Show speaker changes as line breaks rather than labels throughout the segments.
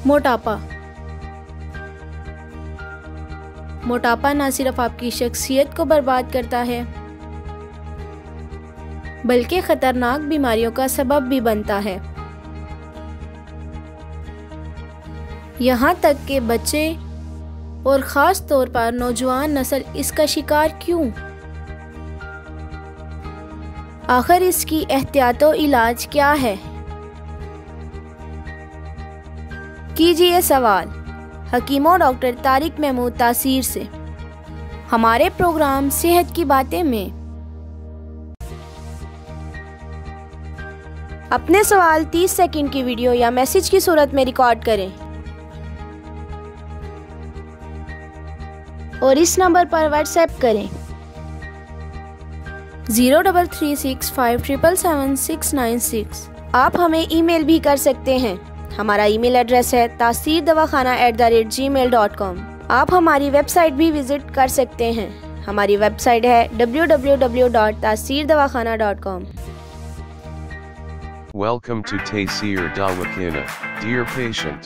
मोटापा। मोटापा न सिर्फ आपकी शख्सियत को बर्बाद करता है बल्कि खतरनाक बीमारियों का सबब भी बनता है। यहाँ तक कि बच्चे और ख़ास तौर पर नौजवान नस्ल इसका शिकार क्यों? आखिर इसकी एहतियात और इलाज क्या है? कीजिए सवाल हकीमों डॉक्टर तारिक महमूद तासीर से हमारे प्रोग्राम सेहत की बातें में। अपने सवाल 30 सेकंड की वीडियो या मैसेज की सूरत में रिकॉर्ड करें और इस नंबर पर व्हाट्सएप करें 033657777696। आप हमें ईमेल भी कर सकते हैं। हमारा ईमेल एड्रेस है taseerdawakhana@gmail.com। आप हमारी वेबसाइट भी विजिट कर सकते हैं। हमारी वेबसाइट है www.taseerdawakhana.com।
Welcome to Taseer DawaKhana, dear patient.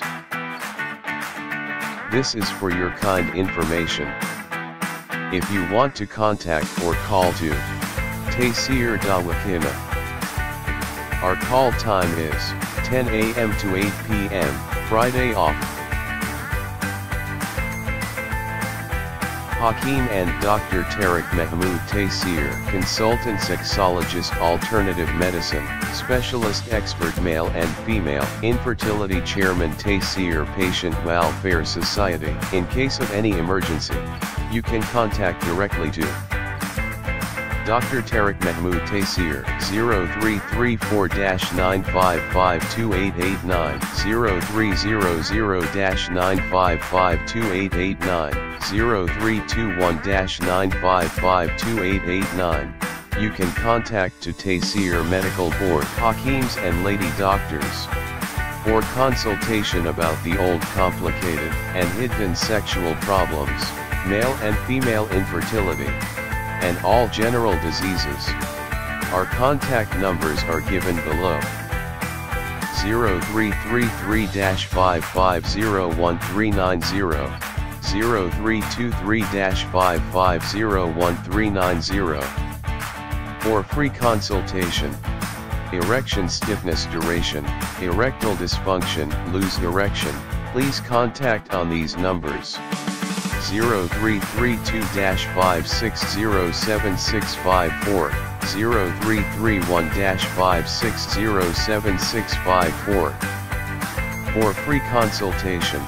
This is for your kind information. If you want to contact or call to Taseer DawaKhana, our call time is 10 a.m. to 8 p.m., Friday off. Hakeem and Dr. Tariq Mahmood Taseer, consultant sexologist, alternative medicine, specialist expert male and female, infertility chairman Taseer Patient Welfare Society. In case of any emergency, you can contact directly to Dr. Tariq Mahmood Taseer, 0334-9552889, 0300-9552889, 0321-9552889. You can contact to Taseer Medical Board, Hakeems and Lady Doctors, for consultation about the old complicated and hidden sexual problems, male and female infertility, and all general diseases. Our contact numbers are given below. 0333-5501390, 0323-5501390. For free consultation, erection stiffness duration, erectile dysfunction, loose erection, please contact on these numbers. 0332-5607654, 0331-5607654. For free consultation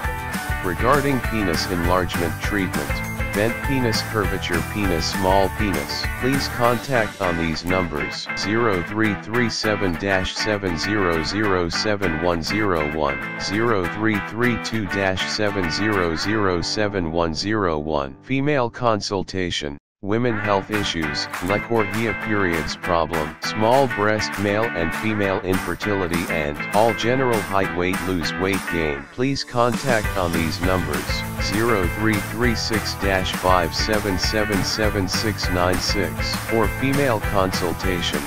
regarding penis enlargement treatment, bent penis, curvature penis, small penis, please contact on these numbers 0337-7007101, 0332-7007101. Female consultation, women health issues, lecourhea, periods problem, small breast, male and female infertility, and all general height, weight, lose weight gain. Please contact on these numbers 0336-5777696. For female consultation,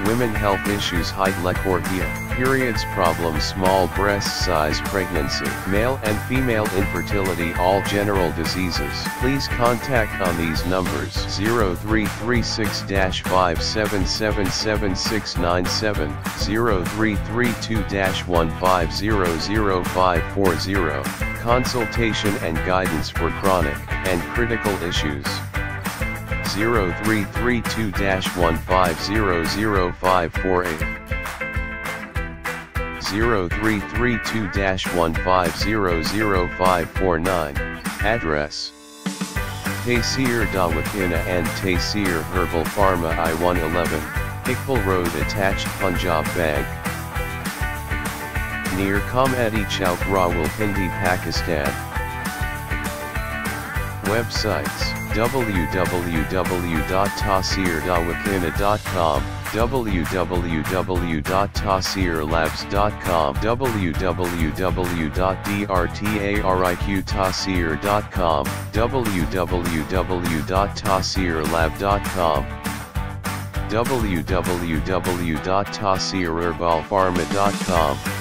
women health issues, height, lecourhea, periods problem, small breast size, pregnancy, male and female infertility, all general diseases. Please contact on these numbers 0336-5777697, 0332-1500540. Consultation and guidance for chronic and critical issues. 0332-1500548, 0332-1500549. Address: Taseer DawaKhana and Taseer Herbal Pharma, I-111, Iqbal Road, attached, Punjab Bank, near Comedy Chowk, Rawalpindi, Pakistan. Websites: www.taseerdawakhana.com, www.taseerlabs.com, www.drtariqtaseer.com, www.taseerlab.com, www.taseerherbalpharma.com.